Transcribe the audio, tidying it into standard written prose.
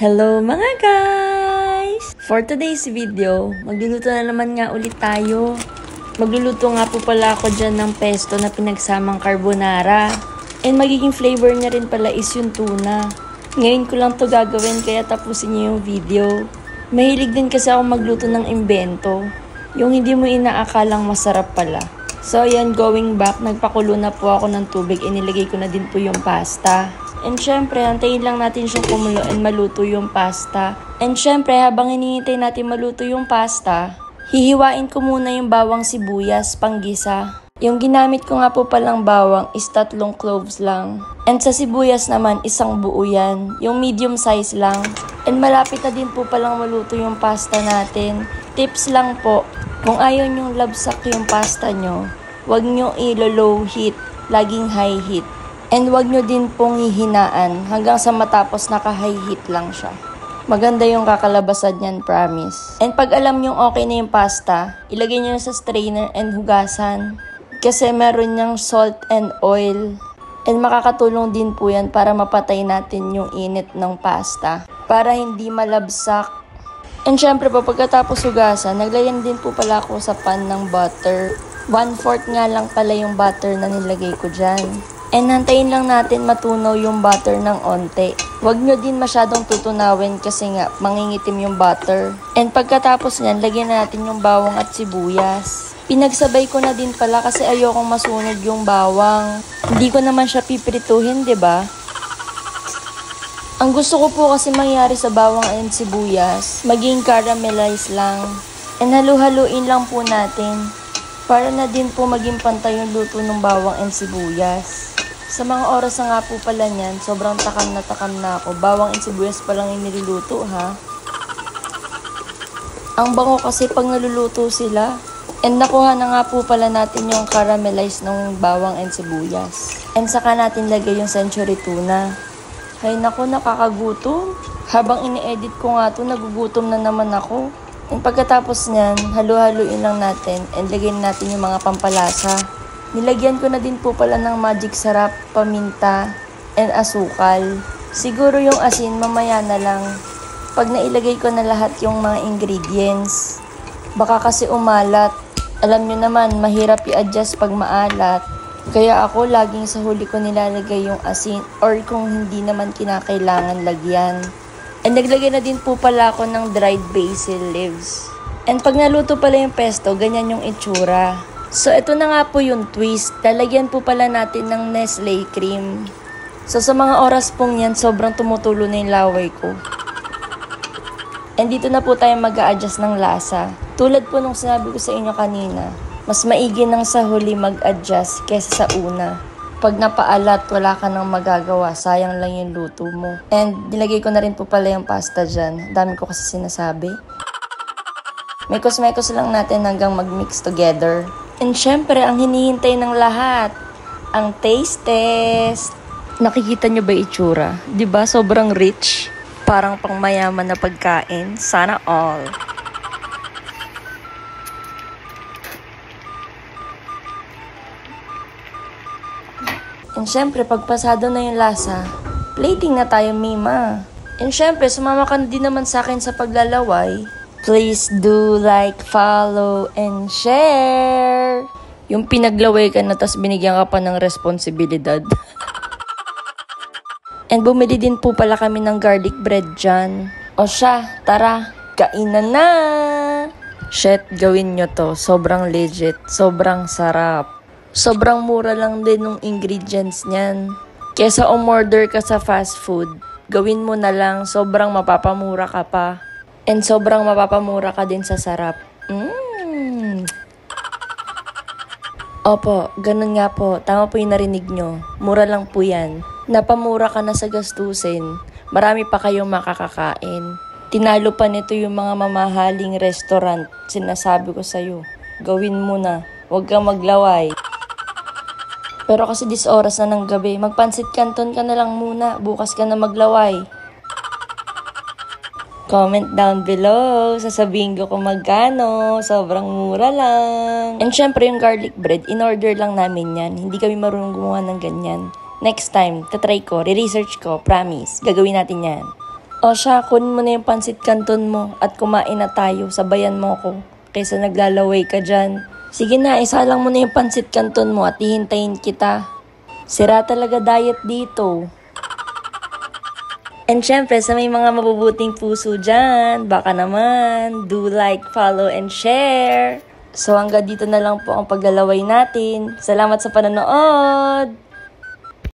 Hello mga guys! For today's video, magluluto na naman nga ulit tayo. Magluluto nga po pala ako dyan ng pesto na pinagsamang carbonara. And magiging flavor niya rin pala is yung tuna. Ngayon ko lang to gagawin kaya tapusin niyo yung video. Mahilig din kasi ako magluto ng imbento. Yung hindi mo inaakalang masarap pala. So ayan, going back, nagpakulo na po ako ng tubig. Inilagay ko na din po yung pasta. And syempre, antayin lang natin siyang kumulo and maluto yung pasta. And syempre, habang hinihintay natin maluto yung pasta, hihiwain ko muna yung bawang sibuyas, panggisa. Yung ginamit ko nga po palang bawang is 3 cloves lang. And sa sibuyas naman, 1 buo yan. Yung medium size lang. And malapit na din po palang maluto yung pasta natin. Tips lang po, kung ayaw nyong labsak yung pasta nyo, huwag nyo ilo-low heat, laging high heat. And wag nyo din pong hihinaan hanggang sa matapos naka-high heat lang siya. Maganda yung kakalabasan niyan, promise. And pag alam nyo okay na yung pasta, ilagay nyo sa strainer and hugasan. Kasi meron niyang salt and oil. And makakatulong din po yan para mapatay natin yung init ng pasta. Para hindi malabsak. And syempre po, pagkatapos hugasan, naglayan din po pala ako sa pan ng butter. 1/4 nga lang pala yung butter na nilagay ko dyan. And hantayin lang natin matunaw yung butter ng onte. Huwag nyo din masyadong tutunawin kasi nga mangingitim yung butter. And pagkatapos nyan, lagyan natin yung bawang at sibuyas. Pinagsabay ko na din pala kasi ayokong masunog yung bawang. Hindi ko naman siya piprituhin, 'di ba? Ang gusto ko po kasi mangyari sa bawang and sibuyas, maging caramelize lang. And halu-haluin lang po natin para na din po maging pantay yung luto ng bawang and sibuyas. Sa mga oras na nga po pala niyan, sobrang takam na ako. Bawang and sibuyas pa lang yung niluluto, ha? Ang bango kasi pag naluluto sila. And nakuha na nga po pala natin yung caramelize ng bawang and sibuyas. And saka natin lagay yung century tuna. Hay naku, nakakagutom. Habang ini-edit ko nga to, nagugutom na naman ako. And pagkatapos niyan, halu-haluin lang natin and lagyan natin yung mga pampalasa. Nilagyan ko na din po pala ng magic sarap, paminta, and asukal. Siguro yung asin mamaya na lang pag nailagay ko na lahat yung mga ingredients. Baka kasi umalat. Alam nyo naman, mahirap i-adjust pag maalat. Kaya ako laging sa huli ko nilalagay yung asin or kung hindi naman kinakailangan lagyan. And naglagay na din po pala ako ng dried basil leaves. And pag naluto pala yung pesto, ganyan yung itsura. So, ito na nga po yung twist. Lalagyan po pala natin ng Nestle cream. So, sa mga oras pong yan, sobrang tumutulo na yung laway ko. And dito na po tayo mag-a-adjust ng lasa. Tulad po nung sinabi ko sa inyo kanina, mas maigi nang sa huli mag-adjust kesa sa una. Pag napaalat, wala ka nang magagawa. Sayang lang yung luto mo. And nilagay ko na rin po pala yung pasta dyan. Dami ko kasi sinasabi. Mekos-mekos lang natin hanggang mag-mix together. And syempre, ang hinihintay ng lahat, ang taste test. Nakikita nyo ba itsura? Diba sobrang rich? Parang pangmayaman na pagkain. Sana all. And syempre, pagpasado na yung lasa, plating na tayo, Mima. And syempre, sumama ka din naman sa akin sa paglalaway. Please do like, follow, and share. Yung pinaglaway ka na tas binigyan ka pa ng responsibilidad. And bumili din po pala kami ng garlic bread dyan. O siya, tara, kainan na! Shit, gawin nyo to. Sobrang legit. Sobrang sarap. Sobrang mura lang din ng ingredients niyan. Kesa umorder ka sa fast food, gawin mo na lang. Sobrang mapapamura ka pa. And sobrang mapapamura ka din sa sarap. Opo, ganun nga po. Tama po yung narinig nyo. Mura lang po yan. Napamura ka na sa gastusin. Marami pa kayong makakakain. Tinalo pa nito yung mga mamahaling restaurant. Sinasabi ko sa'yo, gawin mo na. Huwag kang maglaway. Pero kasi this oras na ng gabi, magpansit canton ka na lang muna. Bukas ka na maglaway. Comment down below, sasabihin ko kung magkano, sobrang mura lang. And syempre yung garlic bread, in-order lang namin yan. Hindi kami marunong gumawa ng ganyan. Next time, tatry ko, re-research ko, promise, gagawin natin yan. O siya, kunin mo na yung pansit canton mo at kumain na tayo. Sabayan mo ko kaysa naglalaway ka dyan. Sige na, isalang mo na yung pansit canton mo at hihintayin kita. Sira talaga diet dito. And syempre, sa may mga mabubuting puso dyan, baka naman, do like, follow, and share. So hanggang dito na lang po ang paglalaway natin. Salamat sa panonood!